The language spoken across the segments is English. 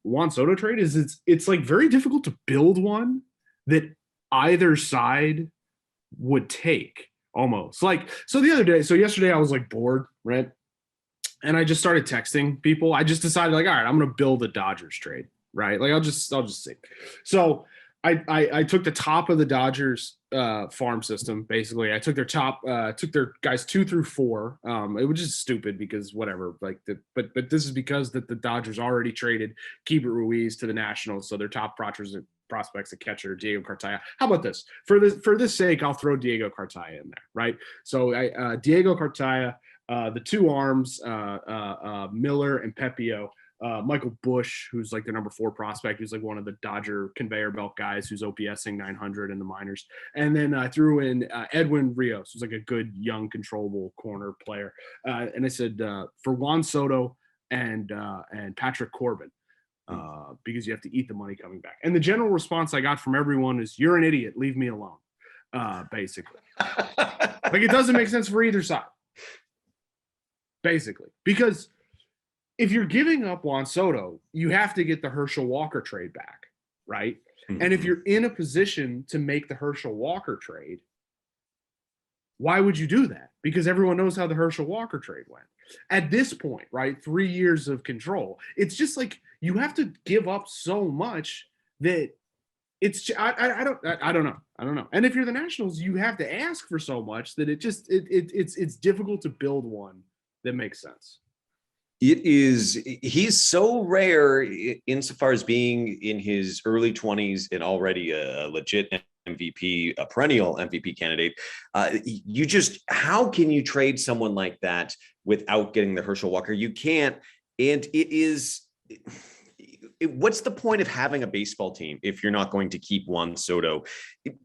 Juan Soto trade is it's like very difficult to build one that either side would take almost. Like, so the other day, so yesterday I was like bored, right? And I just started texting people. I just decided like, all right, I'm gonna build a Dodgers trade, right? Like I'll just see. So I took the top of the Dodgers farm system. Basically, I took their top, took their guys 2 through 4. It was just stupid because whatever. But this is because that the Dodgers already traded Keibert Ruiz to the Nationals, so their top prospects, a catcher, Diego Cartaya. How about this? For this sake, I'll throw Diego Cartaya in there, right? So Diego Cartaya, the two arms, Miller and Pepio. Michael Bush, who's like the number 4 prospect, who's like one of the Dodger conveyor belt guys who's OPSing 900 in the minors. And then I threw in Edwin Rios, who's like a good young controllable corner player. And I said for Juan Soto and Patrick Corbin, because you have to eat the money coming back. And the general response I got from everyone is, "You're an idiot. Leave me alone." Basically, like it doesn't make sense for either side. Basically, because if you're giving up Juan Soto, you have to get the Herschel Walker trade back, right? Mm-hmm. And if you're in a position to make the Herschel Walker trade, why would you do that? Because everyone knows how the Herschel Walker trade went. At this point, right, 3 years of control, it's just like you have to give up so much that it's I don't know. And if you're the Nationals, you have to ask for so much that it's difficult to build one that makes sense. He's so rare insofar as being in his early 20s and already a legit MVP, a perennial MVP candidate. How can you trade someone like that without getting the Herschel Walker? You can't. And what's the point of having a baseball team if you're not going to keep Juan Soto?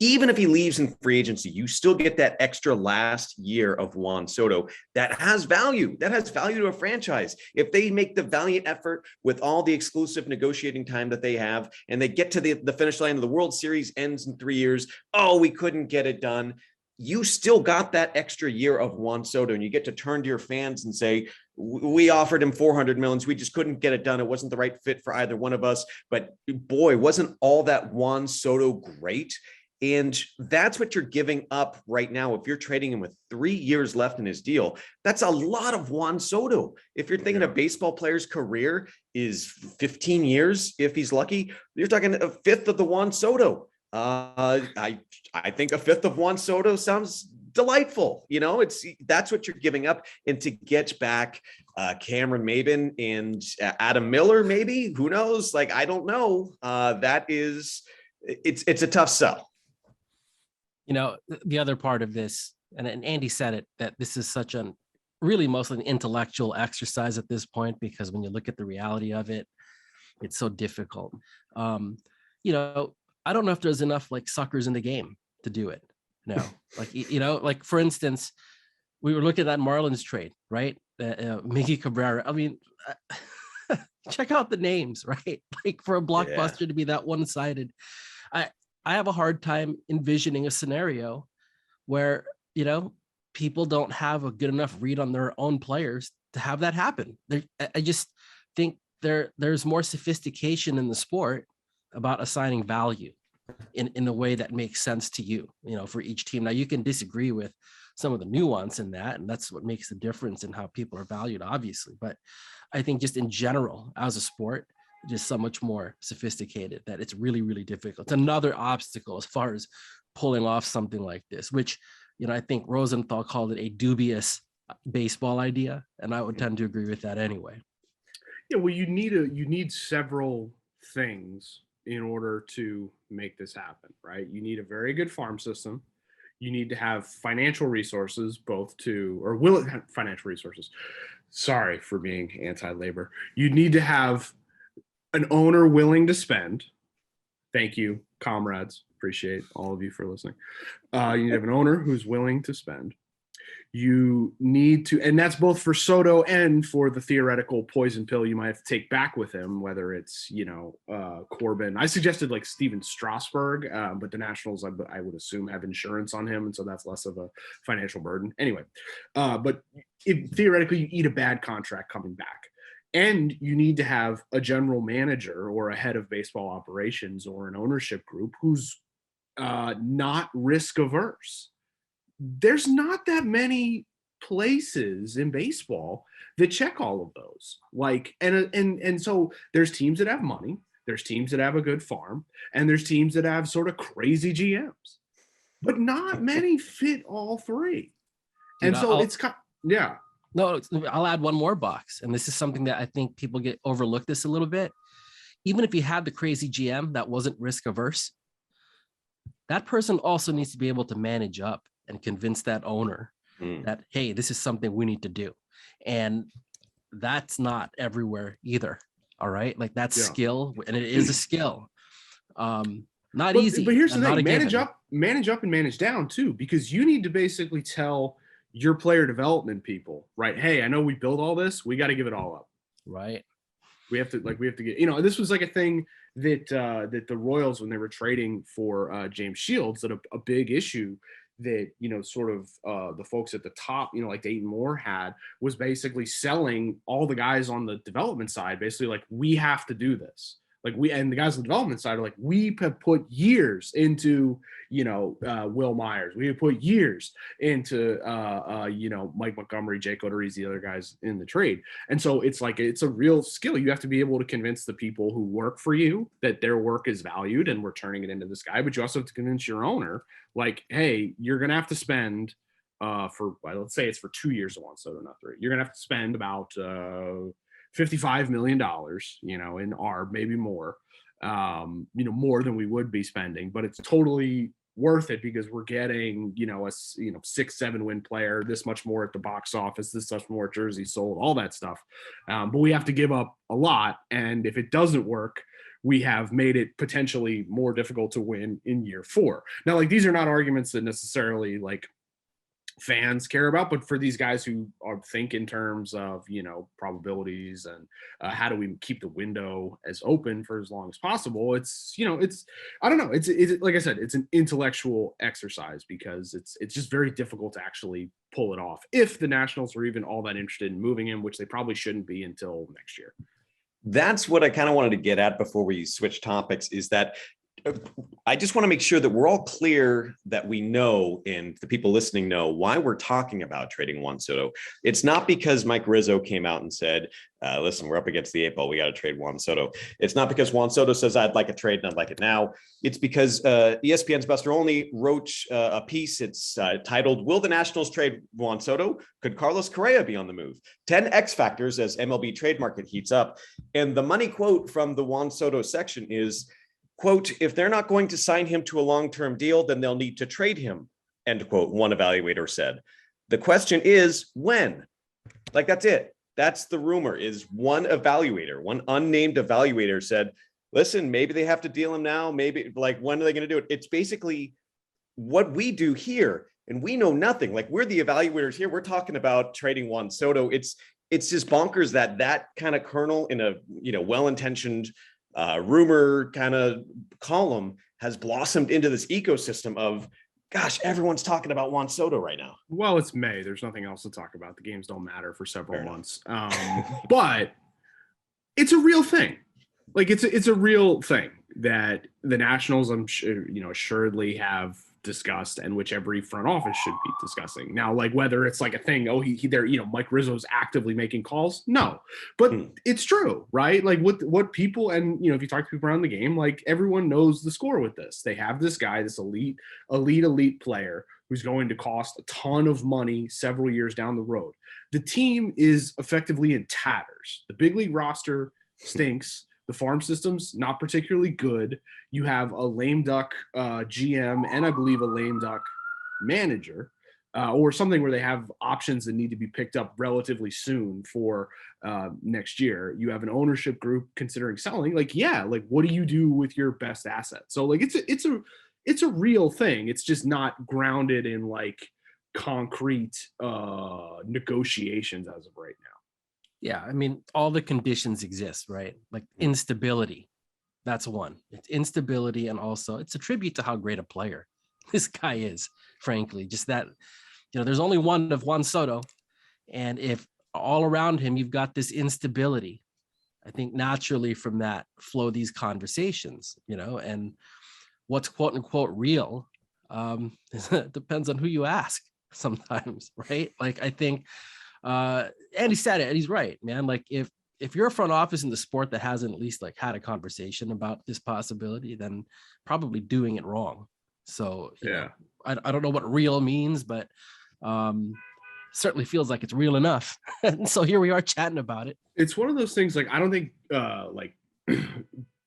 Even if he leaves in free agency, you still get that extra last year of Juan Soto that has value. That has value to a franchise. If they make the valiant effort with all the exclusive negotiating time that they have, and they get to the finish line of the World Series ends in 3 years, oh, we couldn't get it done. You still got that extra year of Juan Soto, and you get to turn to your fans and say, we offered him $400 million. We just couldn't get it done. It wasn't the right fit for either one of us. But boy, wasn't all that Juan Soto great? And that's what you're giving up right now. If you're trading him with 3 years left in his deal, that's a lot of Juan Soto. If you're thinking a baseball player's career is 15 years, if he's lucky, you're talking a fifth of the Juan Soto. I think a fifth of Juan Soto sounds delightful. You know, that's what you're giving up. And to get back Cameron Maybin and Adam Miller, maybe, who knows? Like, I don't know. It's a tough sell. You know, the other part of this, and Andy said it, that this is such an really mostly an intellectual exercise at this point, because when you look at the reality of it, it's so difficult. You know, I don't know if there's enough like suckers in the game to do it. No, like, you know, like for instance, we were looking at that Marlins trade, right? Miggy Cabrera. I mean, check out the names, right? Like for a blockbuster to be that one-sided. I have a hard time envisioning a scenario where, you know, people don't have a good enough read on their own players to have that happen. I just think there's more sophistication in the sport about assigning value in a way that makes sense to you, you know, for each team. Now you can disagree with some of the nuance in that, and that's what makes the difference in how people are valued, obviously. But I think just in general, as a sport, just so much more sophisticated that it's really, really difficult. It's another obstacle as far as pulling off something like this, which, you know, I think Rosenthal called it a dubious baseball idea, and I would tend to agree with that anyway. Yeah, well, you need several things in order to make this happen, right? You need a very good farm system. You need to have financial resources, financial resources. Sorry for being anti-labor. You need to have an owner willing to spend. Thank you, comrades. Appreciate all of you for listening. You need to have an owner who's willing to spend. You need to, and that's both for Soto and for the theoretical poison pill you might have to take back with him, whether it's, you know, Corbin. I suggested like Steven Strasburg, but the Nationals, I would assume, have insurance on him, and so that's less of a financial burden. Anyway, but theoretically, you eat a bad contract coming back. And you need to have a general manager or a head of baseball operations or an ownership group who's not risk averse. There's not that many places in baseball that check all of those. Like, and so there's teams that have money, there's teams that have a good farm, and there's teams that have sort of crazy GMs, but not many fit all three. Dude, And so it's yeah. No, I'll add one more box. And this is something that I think people get overlooked this a little bit. Even if you had the crazy GM that wasn't risk averse, that person also needs to be able to manage up and convince that owner that, hey, this is something we need to do. And that's not everywhere either. All right. Like that's skill, and it is a skill. Not easy. But here's the thing: manage up and manage down too, because you need to basically tell your player development people, right? Hey, I know we build all this. We got to give it all up. Right. We have to get, this was like a thing that that the Royals, when they were trading for James Shields, that a big issue that, sort of the folks at the top, like Dayton Moore had, was basically selling all the guys on the development side, basically like, we have to do this. Like and the guys on the development side are like, we have put years into, Will Myers. We have put years into, Mike Montgomery, Jake Odorizzi, the other guys in the trade. And so it's like, it's a real skill. You have to be able to convince the people who work for you that their work is valued and we're turning it into this guy. But you also have to convince your owner, like, hey, you're going to have to spend let's say it's for 2 years of Juan Soto, not 3. You're going to have to spend about $55 million, in ARB, maybe more, more than we would be spending, but it's totally worth it because we're getting, a 6-7 win player, this much more at the box office, this much more jerseys sold, all that stuff. But we have to give up a lot. And if it doesn't work, we have made it potentially more difficult to win in year 4. Now, like, these are not arguments that necessarily like fans care about, but for these guys who think in terms of probabilities and how do we keep the window as open for as long as possible, it's I don't know, it's like I said, it's an intellectual exercise because it's just very difficult to actually pull it off if the Nationals are even all that interested in moving him, which they probably shouldn't be until next year. That's what I kind of wanted to get at before we switch topics, is that I just want to make sure that we're all clear that we know, and the people listening know, why we're talking about trading Juan Soto. It's not because Mike Rizzo came out and said, listen, we're up against the 8 ball, we got to trade Juan Soto. It's not because Juan Soto says, I'd like a trade and I'd like it now. It's because ESPN's Buster Olney wrote a piece. It's titled, Will the Nationals Trade Juan Soto? Could Carlos Correa be on the move? 10 X factors as MLB trade market heats up. And the money quote from the Juan Soto section is, quote, if they're not going to sign him to a long-term deal, then they'll need to trade him, end quote, one evaluator said. The question is, when? Like, that's it. That's the rumor, is one evaluator, one unnamed evaluator said, listen, maybe they have to deal him now. Maybe, like, when are they going to do it? It's basically what we do here, and we know nothing. Like, we're the evaluators here. We're talking about trading Juan Soto. It's just bonkers that kind of kernel in a, well-intentioned rumor kind of column has blossomed into this ecosystem of, gosh, everyone's talking about Juan Soto right now. Well, it's May. There's nothing else to talk about. The games don't matter for several months. But it's a real thing. Like, it's a real thing that the Nationals, I'm sure, assuredly have discussed, and which every front office should be discussing. Now, like, whether it's like a thing, he there, Mike Rizzo's actively making calls, no, but it's true, right? Like, what people, and if you talk to people around the game, like, everyone knows the score with this. They have this guy, this elite player who's going to cost a ton of money several years down the road. The team is effectively in tatters. The big league roster stinks. The farm system's not particularly good. You have a lame duck GM and I believe a lame duck manager, or something where they have options that need to be picked up relatively soon for next year. You have an ownership group considering selling. Like, what do you do with your best asset? So, like, it's a real thing. It's just not grounded in like concrete negotiations as of right now. Yeah, I mean, all the conditions exist, right? Like instability. That's one. It's instability, and also it's a tribute to how great a player this guy is, frankly. Just that, there's only one of Juan Soto, and if all around him you've got this instability, I think naturally from that flow these conversations, and what's quote unquote real depends on who you ask sometimes, right? Like I think Andy said it, and he's right, man. Like if you're a front office in the sport that hasn't at least like had a conversation about this possibility, then probably doing it wrong. So I don't know what real means, but certainly feels like it's real enough. And so here we are chatting about it. It's one of those things, like I don't think like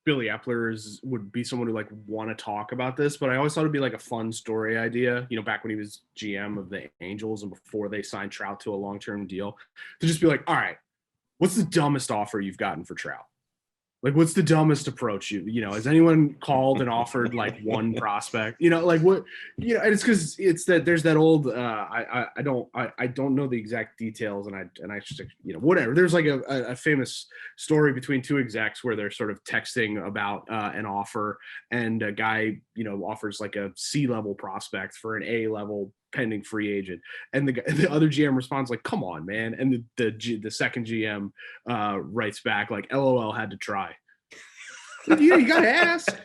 Billy Epler would be someone who like want to talk about this, but I always thought it'd be like a fun story idea, back when he was GM of the Angels and before they signed Trout to a long-term deal, to just be like, all right, what's the dumbest offer you've gotten for Trout? Like, what's the dumbest approach has anyone called and offered like one prospect, like what, and it's because it's that there's that old, I don't know the exact details and I just, whatever. There's like a famous story between two execs where they're sort of texting about an offer, and a guy, offers like a C-level prospect for an A-level pending free agent, and the other GM responds like, come on, man. And the second GM writes back like, LOL, had to try. Like, yeah, you gotta ask,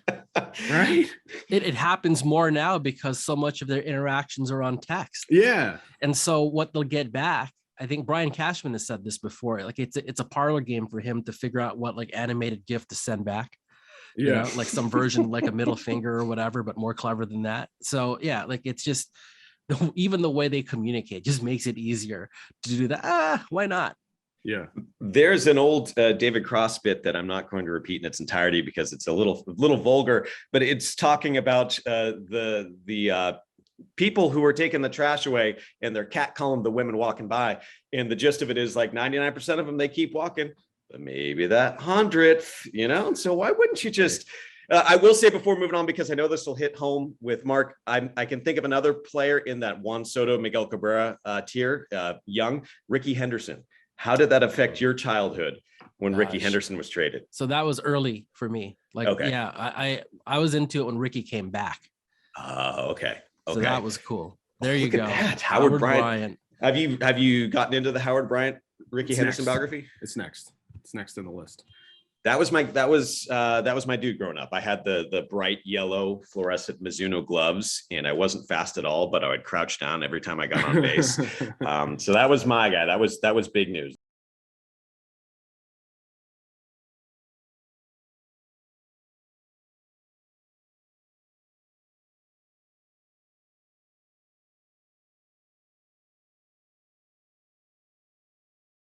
right? It happens more now because so much of their interactions are on text. Yeah. And so what they'll get back, I think Brian Cashman has said this before, like it's a parlor game for him to figure out what like animated GIF to send back. Yeah. Like some version like a middle finger or whatever, but more clever than that. So yeah, like it's just even the way they communicate just makes it easier to do that. Why not? Yeah. There's an old David Cross bit that I'm not going to repeat in its entirety because it's a little vulgar, but it's talking about the people who are taking the trash away and they're catcalling the women walking by. And the gist of it is like 99% of them, they keep walking, but maybe that 100th, so why wouldn't you just, I will say before moving on, because I know this will hit home with Mark, I can think of another player in that Juan Soto, Miguel Cabrera tier, young, Ricky Henderson. How did that affect your childhood when Ricky Henderson was traded? So that was early for me. Like, okay. Yeah, I was into it when Ricky came back. Okay. So that was cool. There you Look go. At that. Howard Bryant. Have you gotten into the Howard Bryant, Ricky Henderson biography? It's next. It's next in the list. That was my dude growing up. I had the bright yellow fluorescent Mizuno gloves, and I wasn't fast at all, but I would crouch down every time I got on base. So that was my guy. That was big news.